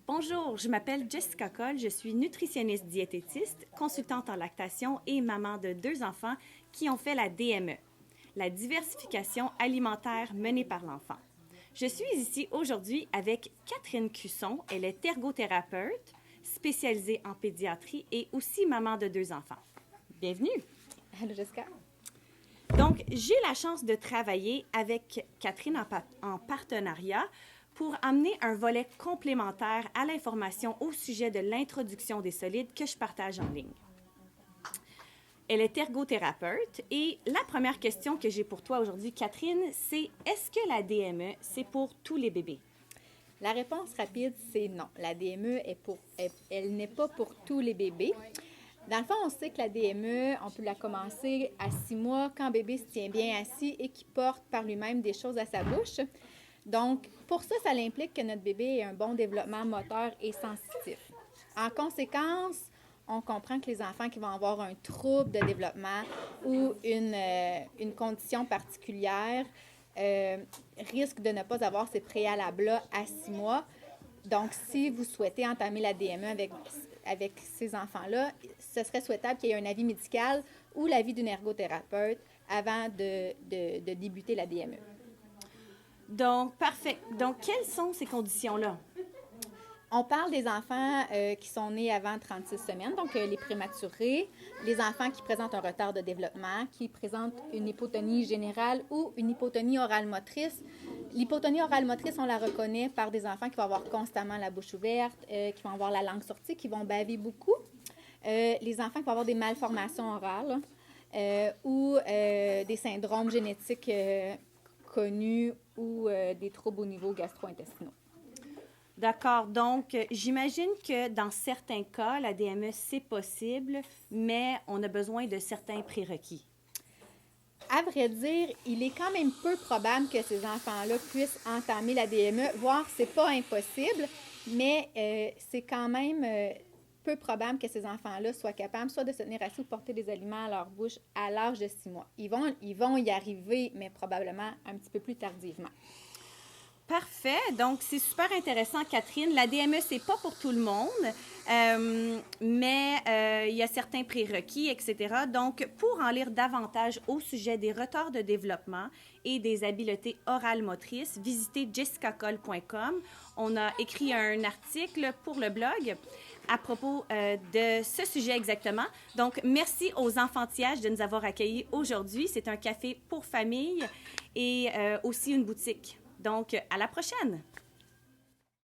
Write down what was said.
Bonjour, je m'appelle Jessica Cole, je suis nutritionniste diététiste, consultante en lactation et maman de 2 enfants qui ont fait la DME, la diversification alimentaire menée par l'enfant. Je suis ici aujourd'hui avec Catherine Cusson, elle est ergothérapeute, spécialisée en pédiatrie et aussi maman de 2 enfants. Bienvenue! Allô, Jessica. Donc, j'ai la chance de travailler avec Catherine en partenariat pour amener un volet complémentaire à l'information au sujet de l'introduction des solides que je partage en ligne. Elle est ergothérapeute et la première question que j'ai pour toi aujourd'hui, Catherine, c'est est-ce que la DME, c'est pour tous les bébés? La réponse rapide, c'est non. La DME, elle n'est pas pour tous les bébés. Dans le fond, on sait que la DME, on peut la commencer à 6 mois quand bébé se tient bien assis et qui porte par lui-même des choses à sa bouche. Donc, pour ça, ça implique que notre bébé ait un bon développement moteur et sensitif. En conséquence, on comprend que les enfants qui vont avoir un trouble de développement ou une condition particulière risquent de ne pas avoir ces préalables-là à 6 mois. Donc, si vous souhaitez entamer la DME avec ces enfants-là, ce serait souhaitable qu'il y ait un avis médical ou l'avis d'une ergothérapeute avant de débuter la DME. Donc, parfait. Donc, quelles sont ces conditions-là? On parle des enfants qui sont nés avant 36 semaines, donc les prématurés, les enfants qui présentent un retard de développement, qui présentent une hypotonie générale ou une hypotonie orale motrice. L'hypotonie orale motrice, on la reconnaît par des enfants qui vont avoir constamment la bouche ouverte, qui vont avoir la langue sortie, qui vont baver beaucoup. Les enfants qui vont avoir des malformations orales ou des syndromes génétiques connus ou des troubles au niveau gastro-intestinaux. D'accord. Donc, j'imagine que dans certains cas, la DME, c'est possible, mais on a besoin de certains prérequis. À vrai dire, il est quand même peu probable que ces enfants-là puissent entamer la DME, voire c'est pas impossible, mais c'est quand même peu probable que ces enfants-là soient capables soit de se tenir assis ou porter des aliments à leur bouche à l'âge de 6 mois. Ils vont y arriver, mais probablement un petit peu plus tardivement. Parfait. Donc, c'est super intéressant, Catherine. La DME, c'est pas pour tout le monde, mais il y a certains prérequis, etc. Donc, pour en lire davantage au sujet des retards de développement et des habiletés orales motrices, visitez jessicacole.com. On a écrit un article pour le blog à propos de ce sujet exactement. Donc, merci aux Enfantillages de nous avoir accueillis aujourd'hui. C'est un café pour famille et aussi une boutique. Donc, à la prochaine!